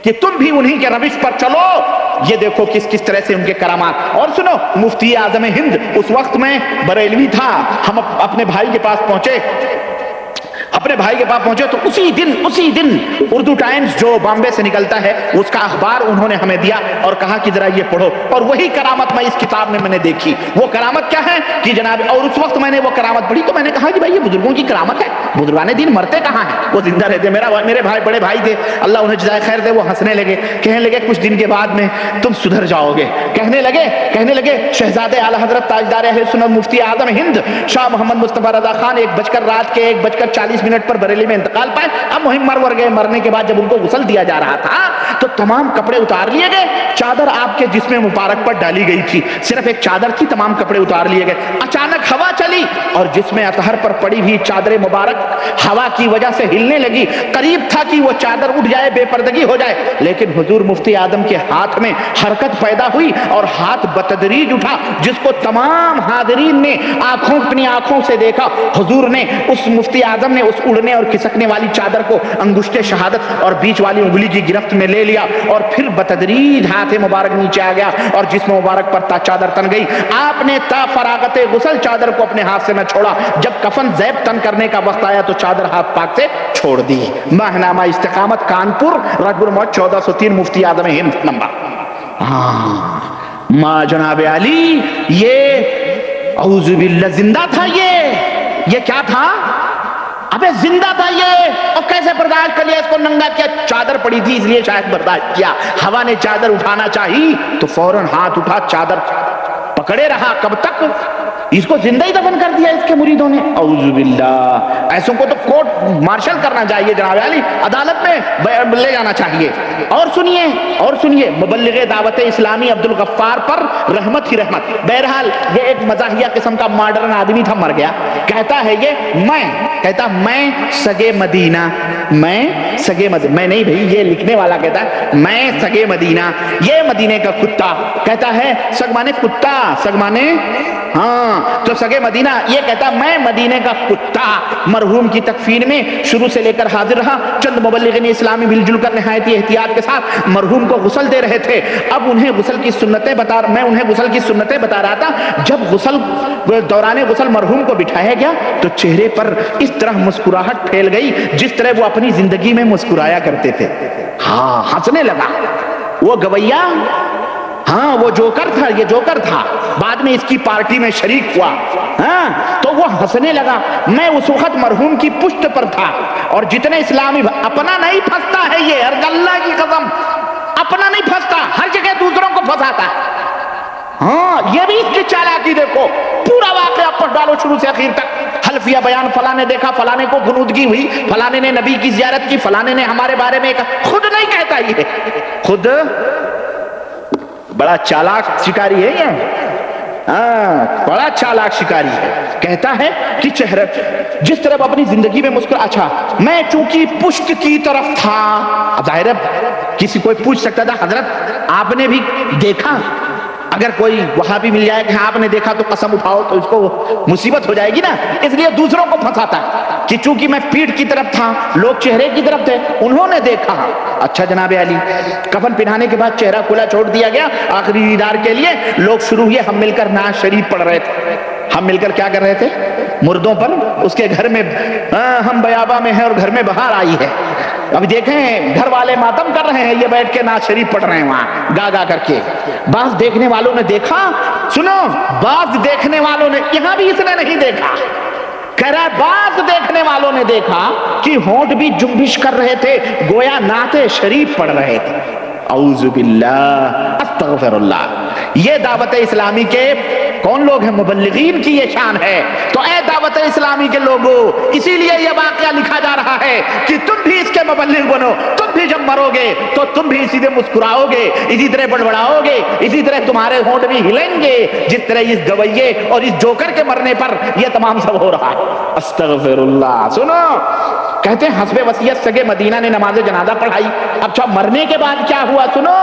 کہ تم بھی انہی کے روش پر چلو. یہ دیکھو کس طرح سے ان کے کرامات. اور سنو, مفتی اعظم ہند اس وقت میں بریلوی تھا. ہم اپنے بھائی کے پاس پہنچے تو اسی دن اردو ٹائمز جو بامبے سے نکلتا ہے اس کا اخبار انہوں نے ہمیں دیا اور کہا کہ ذرا یہ پڑھو. اور وہی کرامت میں اس کتاب میں نے دیکھی. وہ کرامت کیا ہے کہ جناب, اور اس وقت میں نے وہ کرامت پڑھی تو میں نے کہا کہ بھائی یہ بزرگوں کی کرامت ہے, بزرگان دین مرتے کہاں ہیں, وہ زندہ رہتے. میرے بھائی بڑے بھائی تھے, اللہ انہیں جزائے خیر دے, وہ ہنسنے لگے, کہنے لگے کچھ دن کے بعد میں تم سدھر جاؤ گے. کہنے لگے شہزادے اعلی حضرت تاجدار اہل سنت مفتی اعظم ہند شاہ محمد مصطفیٰ رضا خان 1:40 پر بریلی میں انتقال پائے. اب مہم مر گئے. مرنے کے بعد جب ان کو غسل دیا جا رہا تھا تو تمام کپڑے اتار لیے گئے. چادر آپ کے جسم مبارک پر ڈالی گئی تھی, صرف ایک چادر تھی, تمام کپڑے اتار لیے گئے. اچانک ہوا چلی اور جسم اطہر پر پڑی ہوئی چادر مبارک ہوا کی وجہ سے ہلنے لگی. قریب تھا کہ وہ چادر اٹھ جائے, بے پردگی ہو جائے, لیکن حضور مفتی اعظم کے ہاتھ میں حرکت پیدا ہوئی اور ہاتھ بتدریج اٹھا, جس کو تمام حاضرین نے اپنی آنکھوں سے دیکھا. حضور نے اس مفتی اعظم نے اس اڑنے اور کھسکنے والی چادر کو انگشت شہادت اور بیچ والی انگلی کی گرفت میں لے لیا اور پھر بتدریج ہاتھ مبارک نیچے آ گیا اور جسم مبارک پر چادر تن گئی. آپ نے تا فراغت غسل چادر کو اپنے ہاتھ سے نہ چھوڑا. جب کفن زیب تن کرنے کا وقت آیا تو چادر ہاتھ پاک سے چھوڑ دی. ماہنامہ استقامت کانپور, رجب الموت 1403, مفتی اعظم ہند نمبر. ماں جناب علی یہ اعوذ باللہ زندہ تھا. یہ کیا تھا؟ ابے زندہ تھا یہ. اور کیسے برداشت کر لیا, اس کو ننگا کیا, چادر پڑی تھی اس لیے شاید برداشت کیا. ہوا نے چادر اٹھانا چاہی تو فوراً ہاتھ اٹھا, چادر پکڑے رہا. کب تک؟ اس کو زندہ ہی دفن کر دیا اس کے مریدوں نے. اعوذ باللہ. ایسوں کو تو کورٹ مارشل کرنا چاہیے جناب علی, عدالت میں لے جانا چاہیے. اور سنیے مبلغ دعوت اسلامی عبد الغفار پر رحمت ہی رحمت. بہرحال یہ ایک مزاحیہ قسم کا ماڈرن آدمی تھا, مر گیا. کہتا ہے میں سگے مدینہ, میں نہیں بھائی, یہ لکھنے والا کہتا ہے میں سگے مدینہ, یہ مدینے کا کتا. کہتا ہے سگ مانے کتا, سگ مانے ہاں, تو سگے مدینہ. یہ کہتا میں مدینے کا کتا. مرحوم کی تکفین میں شروع سے لے کر حاضر رہا. چند مبلغین اسلامی مل جل کر نہایت احتیاط کے ساتھ مرحوم کو غسل دے رہے تھے. اب میں انہیں غسل کی سنتیں بتا رہا تھا. جب دوران غسل مرحوم کو بٹھایا گیا تو چہرے پر اس طرح مسکراہٹ پھیل گئی جس طرح وہ اپنی زندگی میں مسکرایا کرتے تھے. ہنسنے لگا. وہ گویا, وہ جوکر تھا, یہ جوکر تھا, بعد میں اس کی پارٹی میں شریک ہوا. تو وہ ہنسنے لگا. میں اس وقت مرحوم کی پشت پر تھا اور جتنے اسلامی اپنا نہیں پھنستا ہے یہ, اللہ کی قسم اپنا نہیں پھنستا, ہر جگہ دوسروں کو پھنساتا ہے. یہ بھی اس کی چالاکی دیکھو. پورا واقعہ پڑھ ڈالو شروع سے اخیر تک. حلفیہ بیان, فلانے دیکھا, فلانے کو غنودگی ہوئی, فلانے نے نبی کی زیارت کی, فلانے نے ہمارے بارے میں کہا. خود نہیں کہتا, یہ خود بڑا چالاک شکاری ہے یہ, بڑا چالاک شکاری ہے. کہتا ہے کہ چہرے جس طرح اپنی زندگی میں مسکرا. اچھا میں چونکہ پشت کی طرف تھا, ظاہر ہے کسی کوئی پوچھ سکتا تھا حضرت آپ نے بھی دیکھا, اگر کوئی وہاں بھی مل جائے کہ آپ نے دیکھا تو قسم اٹھاؤ تو اس کو مصیبت ہو جائے گی نا. اس لیے دوسروں کو پھنساتا ہے کہ چونکہ میں پیٹھ کی طرف تھا, لوگ چہرے کی طرف تھے, انہوں نے دیکھا. اچھا جناب علی, کفن پہنانے کے بعد چہرہ کھلا چھوڑ دیا گیا آخری دیدار کے لیے. لوگ شروع ہوئے, ہم مل کر نعت شریف پڑھ رہے تھے. ہم مل کر کیا کر رہے تھے؟ مردوں پر, اس کے گھر میں, ہم بیابا میں ہیں اور گھر میں بہار آئی ہے. اب دیکھیں گھر والے ماتم کر رہے ہیں, یہ بیٹھ کے نعت شریف پڑھ رہے ہیں وہاں گا گا کر کے. بعض دیکھنے والوں نے دیکھا, سنو, بعض دیکھنے والوں نے, یہاں بھی اس نے نہیں دیکھا, کہہ رہا ہے بعض دیکھنے والوں نے دیکھا کہ ہونٹ بھی جنبش کر رہے تھے, گویا نعت شریف پڑھ رہے تھے. اعوذ باللہ, استغفر اللہ. یہ دعوت اسلامی کے کون لوگ ہیں؟ مبلغین کی یہ شان ہے. تو اے دعوت اسلامی کے لوگوں, اسی لیے یہ واقعہ لکھا جا رہا ہے کہ تم بھی اس کے مبلغ بنو. تم بھی جب مرو گے تو تم بھی اسی طرح مسکراؤ گے, اسی طرح بڑبڑاؤ گے, اسی طرح تمہارے ہونٹ بھی ہلیں گے جس طرح اس گویے اور اس جوکر کے مرنے پر یہ تمام سب ہو رہا ہے. استغفر اللہ. سنو, کہتے ہیں حسب وصیت سگے مدینہ نے نماز جنازہ پڑھائی. اب مرنے کے بعد کیا ہوا سنو,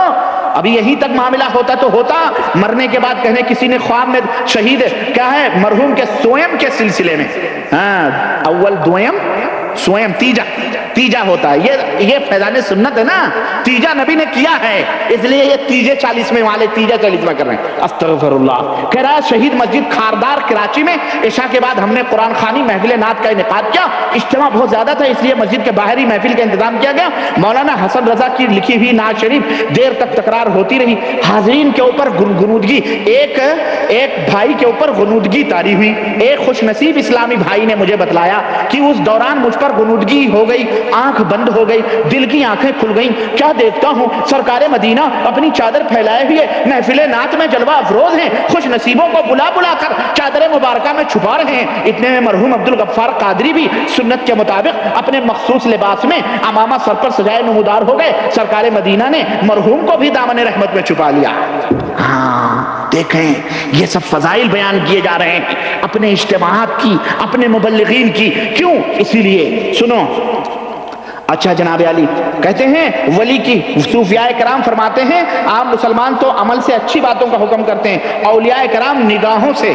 ابھی یہی تک معاملہ ہوتا تو ہوتا. مرنے کے بعد کہنے کسی نے خواب میں شہید کیا ہے مرحوم کے سوئم کے سلسلے میں, اول دویم سوئم تیجا, تیجا ہوتا ہے. یہ فیضان سنت ہے نا, تیجا نبی نے کیا ہے, اس لیے یہ تیجے 40ویں والے تیجا 40واں کر رہے ہیں. استغفر اللہ. کہہ رہا شہید مسجد خاردار کراچی میں عشاء کے بعد ہم نے قرآن خوانی محفل نعت کا انعقاد کیا. اجتماع بہت زیادہ تھا, اس لیے مسجد کے باہر ہی محفل کا انتظام کیا گیا. مولانا حسن رضا کی لکھی ہوئی نعت شریف دیر تک تکرار ہوتی رہی. حاضرین کے اوپر غنودگی, ایک بھائی کے اوپر غنودگی طاری ہوئی. ایک خوش نصیب اسلامی بھائی نے مجھے بتلایا کہ اس دوران مجھ پر غنودگی ہو گئی, آنکھ بند ہو گئی, دل کی آنکھیں کھل گئیں. کیا دیکھتا ہوں سرکار مدینہ اپنی چادر پھیلائے ہوئے محفل نعت میں جلوہ افروز ہیں, خوش نصیبوں کو بلا بلا کر چادر مبارکہ میں چھپا رہے ہیں. اتنے میں مرحوم عبدالغفار قادری بھی سنت کے مطابق اپنے مخصوص لباس میں امامہ سر پر سجائے نمودار ہو گئے. سرکار مدینہ نے مرحوم کو بھی دامن رحمت میں چھپا لیا. ہاں دیکھیں, یہ سب فضائل بیان کیے جا رہے ہیں اپنے اجتماعات کی, اپنے مبلغین کی. کیوں؟ اسی لیے سنو. اچھا جناب علی کہتے ہیں ولی کی صوفیاء کرام فرماتے ہیں عام مسلمان تو عمل سے اچھی باتوں کا حکم کرتے ہیں, اولیاء کرام نگاہوں سے,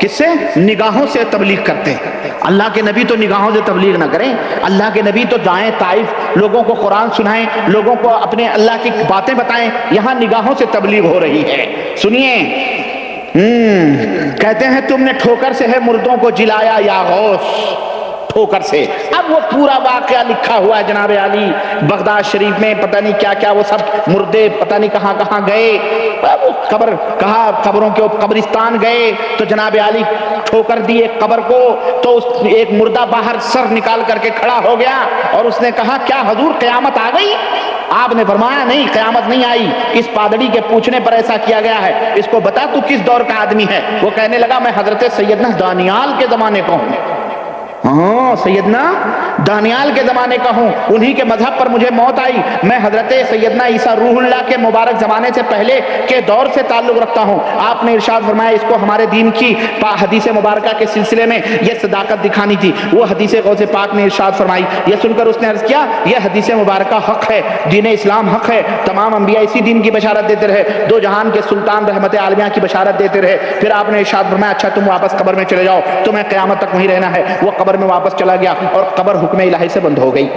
کس سے؟ نگاہوں سے تبلیغ کرتے ہیں. اللہ کے نبی تو نگاہوں سے تبلیغ نہ کریں. اللہ کے نبی تو جائیں طائف, لوگوں کو قرآن سنائیں, لوگوں کو اپنے اللہ کی باتیں بتائیں. یہاں نگاہوں سے تبلیغ ہو رہی ہے. سنیے, کہتے ہیں تم نے ٹھوکر سے ہے مردوں کو جلایا یا غوث, ٹھوکر سے. اب وہ پورا واقعہ لکھا ہوا ہے جناب علی, بغداد شریف میں پتہ نہیں کیا کیا وہ سب مردے پتہ نہیں کہاں کہاں گئے, قبر کہا قبروں کے قبرستان گئے تو جناب علی ٹھوکر دی ایک قبر کو, تو ایک مردہ باہر سر نکال کر کے کھڑا ہو گیا اور اس نے کہا کیا حضور قیامت آ گئی؟ آپ نے فرمایا نہیں قیامت نہیں آئی. اس پادری کے پوچھنے پر ایسا کیا گیا ہے, اس کو بتا تو کس دور کا آدمی ہے؟ وہ کہنے لگا میں حضرت سیدنا دانیال کے زمانے کا ہوں. ہاں سیدنا دانیال کے زمانے کا ہوں, انہی کے مذہب پر مجھے موت آئی. میں حضرت سیدنا عیسیٰ روح اللہ کے مبارک زمانے سے پہلے کے دور سے تعلق رکھتا ہوں. آپ نے ارشاد فرمایا اس کو ہمارے دین کی حدیث مبارکہ کے سلسلے میں یہ صداقت دکھانی تھی. وہ حدیث غوث پاک نے ارشاد فرمائی. یہ سن کر اس نے عرض کیا یہ حدیث مبارکہ حق ہے, دین اسلام حق ہے, تمام انبیاء اسی دین کی بشارت دیتے رہے, دو جہان کے سلطان رحمت عالمیہ کی بشارت دیتے رہے. پھر آپ نے ارشاد فرمایا اچھا تم واپس قبر میں چلے جاؤ, تمہیں قیامت تک وہیں رہنا ہے. وہ قبر میں واپس چلا گیا اور قبر حکم الہی سے بند ہو گئی.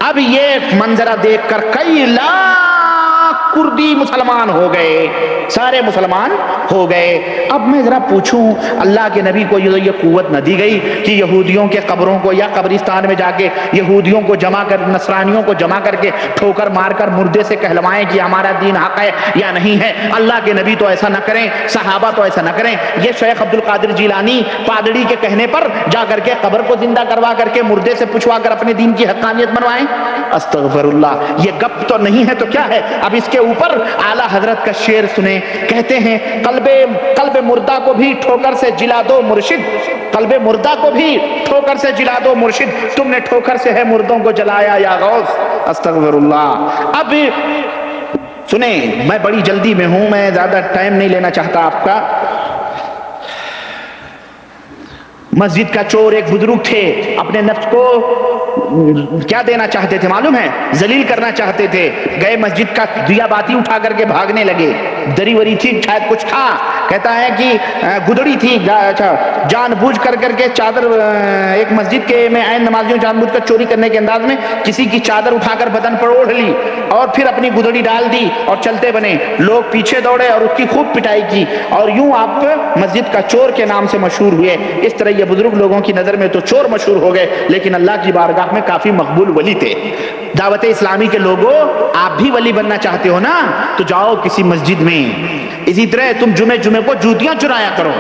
اب یہ منظرہ دیکھ کر کئی لاکھ کردی مسلمان ہو گئے, سارے مسلمان ہو گئے. اب میں ذرا پوچھوں اللہ کے نبی کو یہ قوت نہ دی گئی کہ یہودیوں کے قبروں کو یا قبرستان میں جا کے یہودیوں کو جمع کر, نصرانیوں کو جمع کر کے ٹھوکر مار کر مردے سے کہلوائیں کہ ہمارا دین حق ہے یا نہیں ہے؟ اللہ کے نبی تو ایسا نہ کریں, صحابہ تو ایسا نہ کریں. یہ شیخ عبد القادر جیلانی پادری کے کہنے پر جا کر کے قبر کو زندہ کروا کر کے مردے سے پوچھوا کر اپنے دین کی حقانیت منوائیں. استغفر اللہ, یہ گپ تو نہیں ہے تو کیا ہے؟ اب اس کے اوپر اعلیٰ حضرت کا شعر سنیں. کہتے ہیں قلب مردہ کو بھی ٹھوکر سے جلا دو مرشد, قلب مردہ کو بھی ٹھوکر سے جلا دو مرشد, تم نے ٹھوکر سے ہے مردوں کو جلایا یا غوث. استغفر اللہ. اب سنیں, میں بڑی جلدی میں ہوں, میں زیادہ ٹائم نہیں لینا چاہتا آپ کا. مسجد کا چور ایک بزرگ تھے, اپنے نفس کو کیا دینا چاہتے تھے معلوم ہے؟ ذلیل کرنا چاہتے تھے. گئے مسجد کا دیا باتی اٹھا کر کے بھاگنے لگے. دری وری تھی, شاید کچھ تھا, کہتا ہے کہ گدڑی تھی, اچھا جان بوجھ کر کے چادر, ایک مسجد کے میں عین نمازیوں جان بوجھ کر چوری کرنے کے انداز میں کسی کی چادر اٹھا کر بدن پر اوڑھ لی اور پھر اپنی گدڑی ڈال دی اور چلتے بنے. لوگ پیچھے دوڑے اور اس کی خوب پٹائی کی اور یوں آپ مسجد کا چور کے نام سے مشہور ہوئے. اس طرح یہ بزرگ لوگوں کی نظر میں تو چور مشہور ہو گئے, لیکن اللہ کی بارگاہ میں کافی مقبول ولی تھے. دعوت اسلامی کے لوگوں, آپ بھی ولی بننا چاہتے ہو نا تو جاؤ کسی مسجد میں. اسی طرح تم جمعے کو جوتیاں چرایا کرو,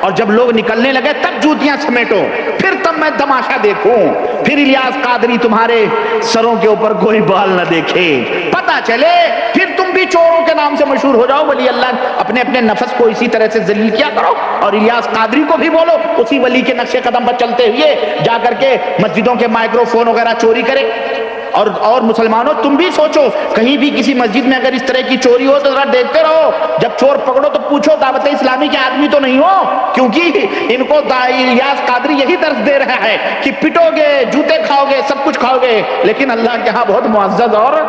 اور جب لوگ نکلنے لگے تب جوتیاں سمیٹو, پھر تب میں تماشا دیکھوں, پھر الیاس قادری تمہارے سروں کے اوپر کوئی بال نہ دیکھے, پتہ چلے پھر تم بھی چوروں کے نام سے مشہور ہو جاؤ. ولی اللہ اپنے نفس کو اسی طرح سے ذلیل کیا کرو, اور الیاس قادری کو بھی بولو اسی ولی کے نقش قدم پر چلتے ہوئے جا کر کے مسجدوں کے مائکرو فون وغیرہ چوری کرے. اور مسلمانوں تم بھی سوچو, کہیں بھی کسی مسجد میں اگر اس طرح کی چوری ہو تو ذرا دیکھتے رہو, جب چور پکڑو تو پوچھو دعوت اسلامی کے آدمی تو نہیں ہو, کیونکہ ان کو الیاس قادری یہی درس دے رہا ہے کہ پٹو گے, جوتے کھاؤ گے, سب کچھ کھاؤ گے, لیکن اللہ کے ہاں بہت معزز اور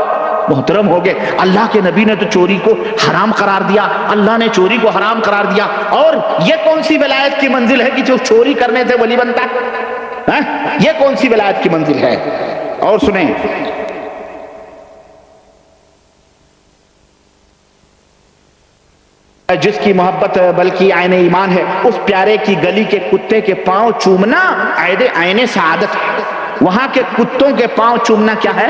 محترم ہو گئے. اللہ کے نبی نے تو چوری کو حرام قرار دیا, اللہ نے چوری کو حرام قرار دیا. اور یہ کون سی ولایت کی منزل ہے کہ جو چوری کرنے سے ولی بنتا ہے؟ یہ کون سی ولایت کی منزل ہے؟ اور سنیں، جس کی محبت بلکہ عین ایمان ہے، اس پیارے کی گلی کے کتے کے پاؤں چومنا عین سعادت ہے۔ وہاں کے کتوں کے پاؤں چومنا کیا ہے؟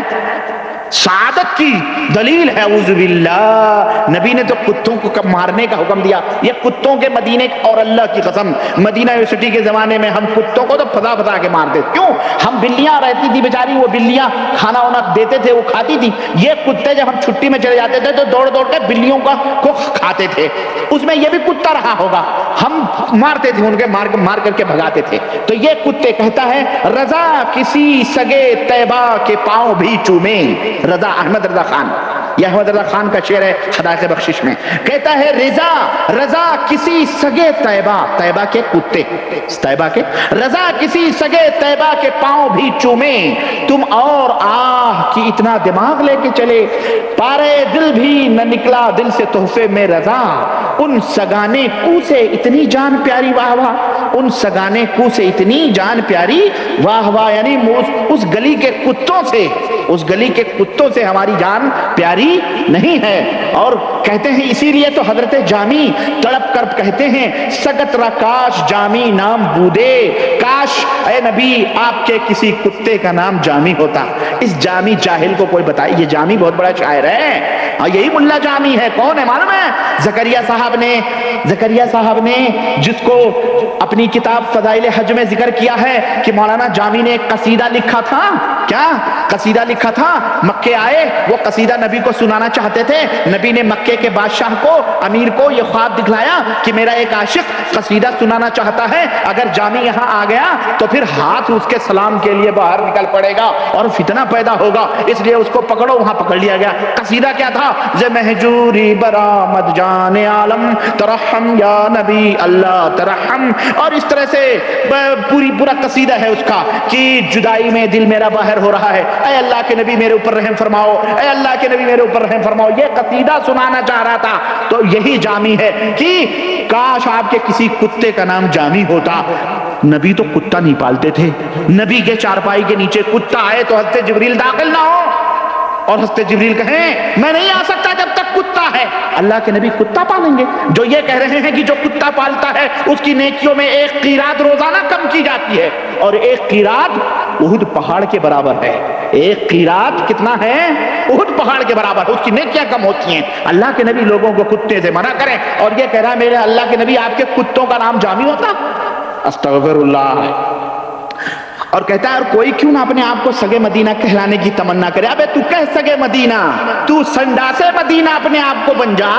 سعادت کی دلیل ہے۔ اعوذ باللہ، نبی نے تو کتوں کو کب مارنے کا حکم دیا؟ یہ کتوں کے مدینے، اور اللہ کی قسم مدینہ یونیورسٹی کے زمانے میں ہم کتوں کو تو پھدا کے مارتے، کیوں؟ ہم بلیاں رہتی تھی بیچاری، وہ بلیاں کھانا وانا دیتے تھے، وہ کھاتی تھی۔ یہ کتے جب ہم چھٹی میں چلے جاتے تھے تو دوڑ کے بلیوں کو کھاتے تھے، اس میں یہ بھی کتا رہا ہوگا، ہم مارتے تھے ان کے، مار کر کے بھگاتے تھے۔ تو یہ کتے کہتا ہے رضا کسی سگے طیبہ کے پاؤں بھی چومے۔ رضا، احمد رضا خان، یہ احمد رضا خان کا شعر ہے حدائق بخشش میں، کہتا ہے رضا کسی سگے طیبہ کے کتے، طیبہ کے، رضا کسی سگے طیبہ کے پاؤں بھی چومے، تم اور آہ کی اتنا دماغ لے کے چلے، پارے دل بھی نہ نکلا دل سے تحفے میں رضا، ان سگانے کو سے اتنی جان پیاری واہ واہ، ان سگانے کو سے اتنی جان پیاری واہ واہ، یعنی اس گلی کے کتوں سے، اس گلی کے کتوں سے ہماری جان پیاری نہیں ہے۔ اور کہتے ہیں اسی لیے تو حضرت جامی تڑپ کر کہتے ہیں سگت را کاش جامی نام بودے، کاش اے نبی آپ کے کسی کتے کا نام جامی ہوتا۔ اس جامی جاہل کو کوئی بتائے، یہ جامی بہت بڑا شاعر ہے، اور یہی ملا جامی ہے، کون ہے معلوم ہے؟ زکریا صاحب نے جس کو اپنی کتاب فضائل حج میں ذکر کیا ہے کہ مولانا جامی نے ایک قصیدہ لکھا تھا، کیا قصیدہ لکھا تھا؟ مکے آئے، وہ قصیدہ نبی کو سنانا چاہتے تھے، نبی نے مکے کے بادشاہ کو، امیر کو یہ خواب دکھلایا کہ میرا ایک عاشق قصیدہ سنانا چاہتا ہے، اگر جامی یہاں آ گیا تو پھر ہاتھ اس کے سلام کے لیے باہر نکل پڑے گا اور فتنہ پیدا ہوگا، اس لیے اس کو پکڑو۔ وہاں پکڑ لیا گیا۔ قصیدہ کیا تھا؟ ز مہجوری برآمد جان عالم ترحم یا نبی اللہ ترحم، اور اس طرح سے پورا قصیدہ ہے اس کا کہ جدائی میں دل میرا باہر ہو رہا ہے، اے اللہ کے نبی میرے اوپر رحم فرماؤ، اے اللہ کے نبی میرے اوپر رحم فرماؤ، یہ قصیدہ سنانا چاہ رہا تھا۔ تو یہی جامی ہے کہ کاش آپ کے کسی کتے کا نام جامی ہوتا۔ نبی تو کتا نہیں پالتے تھے، نبی کے چارپائی کے نیچے کتا آئے تو حضرت جبریل داخل نہ ہو، اور حضرت جبریل کہیں میں نہیں آ سکتا جب تک کتا ہے۔ اللہ کے نبی کتا پالیں گے؟ جو یہ کہہ رہے ہیں کہ جو کتا پالتا ہے اس کی نیکیوں میں ایک قیرات روزانہ کم کی جاتی ہے، اور ایک قیرات احد پہاڑ کے برابر ہے۔ ایک قیرات کتنا ہے؟ احد پہاڑ کے برابر، اس کی نیکیاں کم ہوتی ہیں۔ اللہ کے نبی لوگوں کو کتے سے منع کریں، اور یہ کہہ رہا ہے میرے اللہ کے نبی آپ کے کتوں کا نام جامی ہوتا؟ استغفر اللہ۔ اور کہتا ہے اور کوئی کیوں نہ اپنے آپ کو سگے مدینہ کہلانے کی تمنا کرے۔ ابے تو کہہ سگے مدینہ، تو سنڈاسے مدینہ اپنے آپ کو بن جا،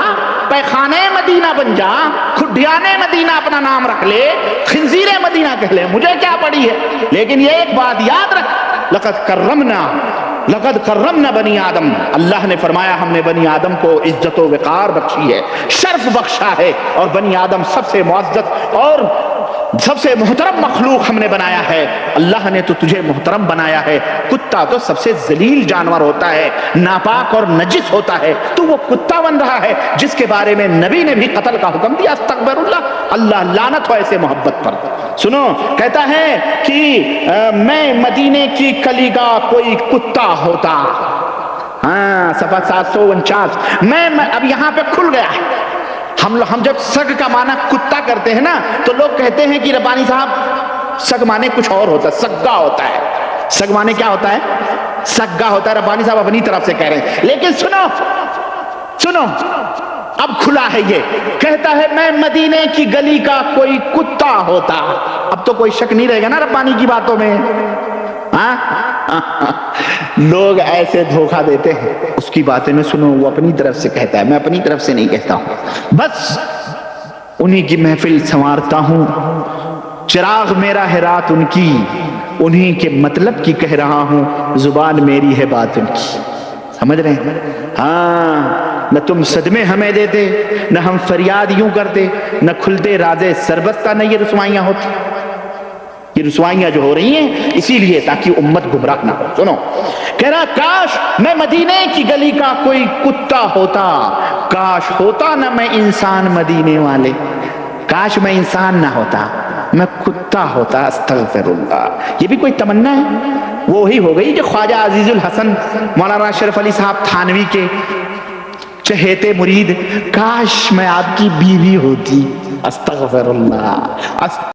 پیخانے مدینہ بن جا، کھڈیانے مدینہ اپنا نام رکھ لے، خنزیر مدینہ کہہ لے، مجھے کیا پڑی ہے۔ لیکن یہ ایک بات یاد رکھ، لقد کرمنا بنی آدم، اللہ نے فرمایا ہم نے بنی آدم کو عزت و وقار بخشی ہے، شرف بخشا ہے، اور بنی آدم سب سے معزز اور سب سے محترم مخلوق ہم نے بنایا ہے۔ اللہ نے تو تجھے محترم بنایا ہے، کتا تو سب سے ذلیل جانور ہوتا ہے، ناپاک اور نجس ہوتا ہے، تو وہ کتا بن رہا ہے جس کے بارے میں نبی نے بھی قتل کا حکم دیا۔ استغفر اللہ، اللہ لعنت ہو ایسے محبت پر۔ سنو، کہتا ہے کہ میں مدینے کی کلی کا کوئی کتا ہوتا، ہاں صفحہ 749، میں اب یہاں پہ کھل گیا ہے۔ ہم جب سگ کا معنی کتا کرتے ہیں نا تو لوگ کہتے ہیں کہ ربانی صاحب سگ معنی کچھ اور ہوتا ہے، سگا ہوتا ہے۔ سگ معنی کیا ہوتا ہے؟ سگا ہوتا ہے، ربانی صاحب اپنی طرف سے کہہ رہے ہیں، لیکن سنو اب کھلا ہے یہ، کہتا ہے میں مدینے کی گلی کا کوئی کتا ہوتا۔ اب تو کوئی شک نہیں رہے گا نا ربانی کی باتوں میں، ہاں؟ لوگ ایسے دھوکہ دیتے ہیں، اس کی باتیں میں سنو، وہ اپنی طرف سے کہتا ہے، میں اپنی طرف سے نہیں کہتا ہوں، بس انہی کی محفل سنوارتا ہوں، چراغ میرا ہے رات ان کی، انہی کے مطلب کی کہہ رہا ہوں، زبان میری ہے بات ان کی۔ سمجھ رہے ہیں؟ ہاں، نہ تم صدمے ہمیں دیتے، نہ ہم فریاد یوں کرتے، نہ کھلتے رازے سربستہ، نہ یہ رسوائیاں ہوتی۔ یہ رسوائیاں جو ہو رہی ہیں اسی لیے تاکہ امت گمراہ نہ ہو۔ سنو، کہہ رہا کاش میں مدینے کی گلی کا کوئی کتا ہوتا، کاش ہوتا نہ میں انسان مدینے والے، کاش میں انسان نہ ہوتا، میں کتا ہوتا استغفر اللہ. یہ بھی کوئی تمنا ہے؟ وہی ہو گئی جو خواجہ عزیز الحسن مولانا اشرف علی صاحب تھانوی کے چہیتے مرید، کاش میں آپ کی بیوی ہوتی. استغفر اللہ.